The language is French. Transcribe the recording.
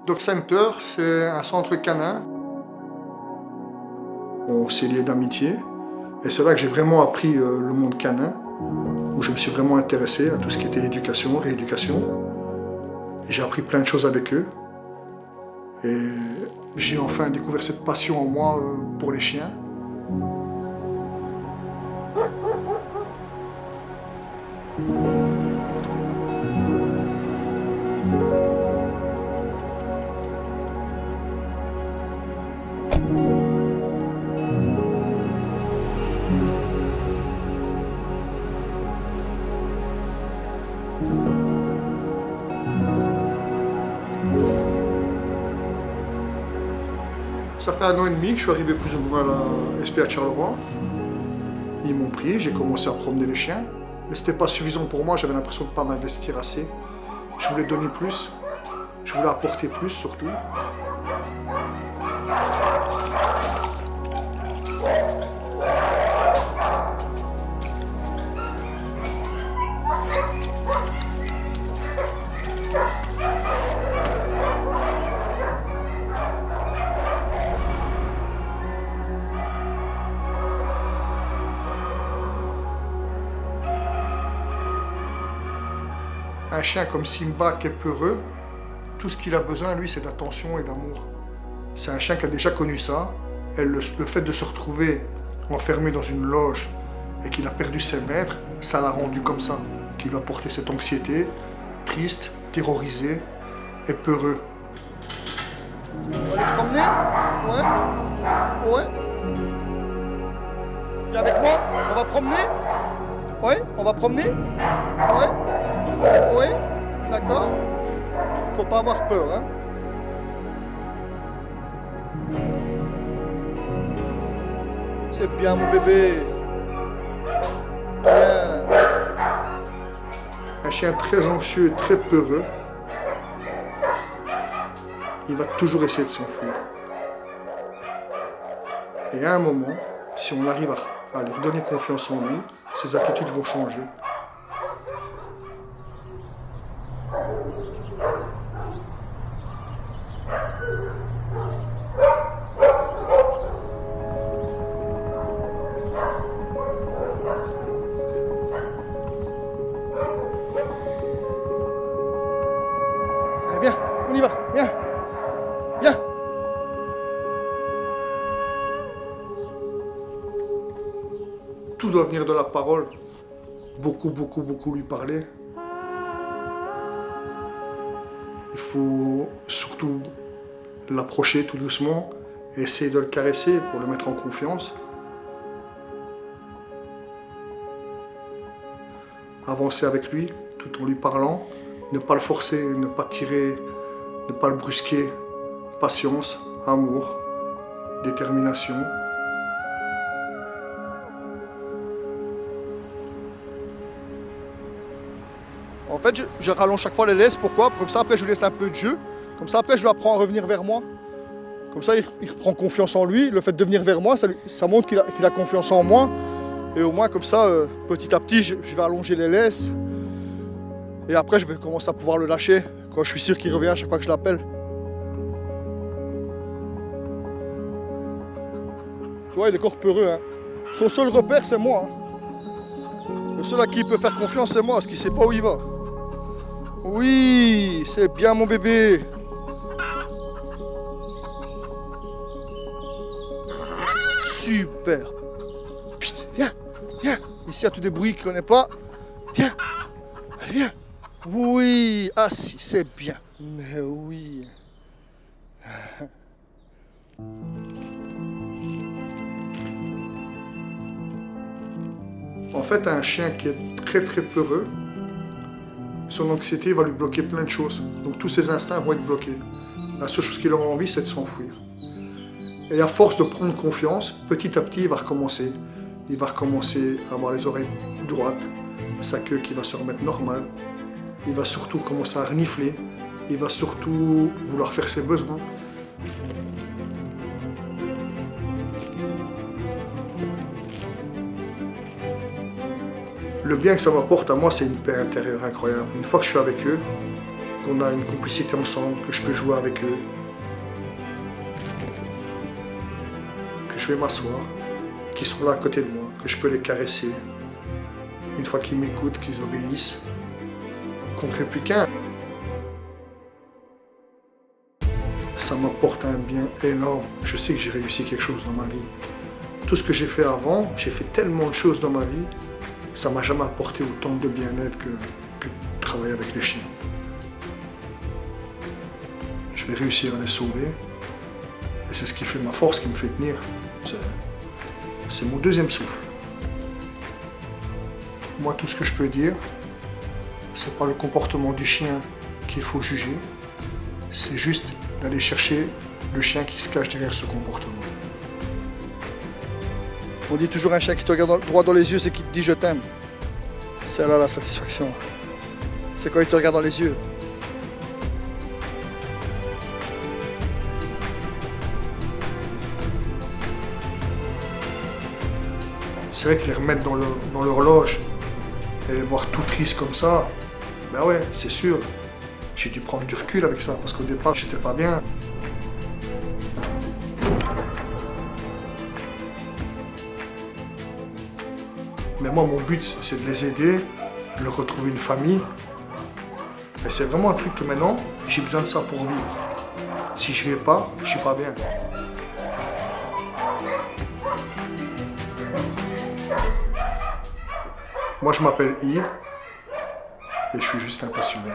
Dog Center, c'est un centre canin. On s'est liés d'amitié. Et c'est là que j'ai vraiment appris le monde canin, où je me suis vraiment intéressé à tout ce qui était éducation, rééducation. J'ai appris plein de choses avec eux. Et j'ai enfin découvert cette passion en moi pour les chiens. Ça fait 1 an et demi que je suis arrivé plus ou moins à la SPA de Charleroi. Ils m'ont pris, j'ai commencé à promener les chiens. Mais c'était pas suffisant pour moi, j'avais l'impression de ne pas m'investir assez. Je voulais donner plus, je voulais apporter plus surtout. Un chien comme Simba qui est peureux, tout ce qu'il a besoin, lui, c'est d'attention et d'amour. C'est un chien qui a déjà connu ça. Et le fait de se retrouver enfermé dans une loge et qu'il a perdu ses maîtres, ça l'a rendu comme ça. Qui lui a porté cette anxiété, triste, terrorisé et peureux. On va aller promener? Ouais. Ouais. Viens avec moi, on va promener? Ouais, on va promener? Ouais. Oui, d'accord. Faut pas avoir peur, hein. C'est bien, mon bébé. Bien. Un chien très anxieux, très peureux. Il va toujours essayer de s'enfuir. Et à un moment, si on arrive à lui redonner confiance en lui, ses attitudes vont changer. Allez, viens, on y va, viens. Viens. Tout doit venir de la parole. Beaucoup, beaucoup, beaucoup lui parler. Il faut surtout l'approcher tout doucement, et essayer de le caresser pour le mettre en confiance. Avancer avec lui tout en lui parlant, ne pas le forcer, ne pas tirer, ne pas le brusquer. Patience, amour, détermination. En fait, je rallonge chaque fois les laisses. Pourquoi? Comme ça, après, je lui laisse un peu de jeu. Comme ça, après, je l'apprends à revenir vers moi. Comme ça, il reprend confiance en lui. Le fait de venir vers moi, ça montre qu'il a confiance en moi. Et au moins, comme ça, petit à petit, je vais allonger les laisses. Et après, je vais commencer à pouvoir le lâcher quand je suis sûr qu'il revient à chaque fois que je l'appelle. Tu vois, il est encore peureux. Hein. Son seul repère, c'est moi. Hein. Le seul à qui il peut faire confiance, c'est moi, parce qu'il ne sait pas où il va. Oui, c'est bien mon bébé. Super. Psst, viens, viens. Ici, il y a tous des bruits qu'il ne connaît pas. Viens. Allez, viens. Oui, ah si, c'est bien. Mais oui. En fait, un chien qui est très très peureux, son anxiété va lui bloquer plein de choses. Donc tous ses instincts vont être bloqués. La seule chose qu'il aura envie, c'est de s'enfuir. Et à force de prendre confiance, petit à petit, il va recommencer. Il va recommencer à avoir les oreilles droites, sa queue qui va se remettre normale. Il va surtout commencer à renifler. Il va surtout vouloir faire ses besoins. Le bien que ça m'apporte à moi, c'est une paix intérieure incroyable. Une fois que je suis avec eux, qu'on a une complicité ensemble, que je peux jouer avec eux, que je vais m'asseoir, qu'ils sont là à côté de moi, que je peux les caresser. Une fois qu'ils m'écoutent, qu'ils obéissent, qu'on ne fait plus qu'un. Ça m'apporte un bien énorme. Je sais que j'ai réussi quelque chose dans ma vie. Tout ce que j'ai fait avant, j'ai fait tellement de choses dans ma vie, ça m'a jamais apporté autant de bien-être que de travailler avec les chiens. Je vais réussir à les sauver. Et c'est ce qui fait ma force, qui me fait tenir. C'est mon deuxième souffle. Moi, tout ce que je peux dire, c'est pas le comportement du chien qu'il faut juger, c'est juste d'aller chercher le chien qui se cache derrière ce comportement. On dit toujours un chien qui te regarde droit dans les yeux, c'est qui te dit je t'aime. C'est là la satisfaction. C'est quand il te regarde dans les yeux. C'est vrai que les remettre dans l'horloge et les voir tout tristes comme ça, ben ouais, c'est sûr. J'ai dû prendre du recul avec ça, parce qu'au départ, j'étais pas bien. Mais moi, mon but, c'est de les aider, de leur retrouver une famille. Et c'est vraiment un truc que maintenant, j'ai besoin de ça pour vivre. Si je vais pas, je suis pas bien. Moi, je m'appelle Yves et je suis juste un passionné.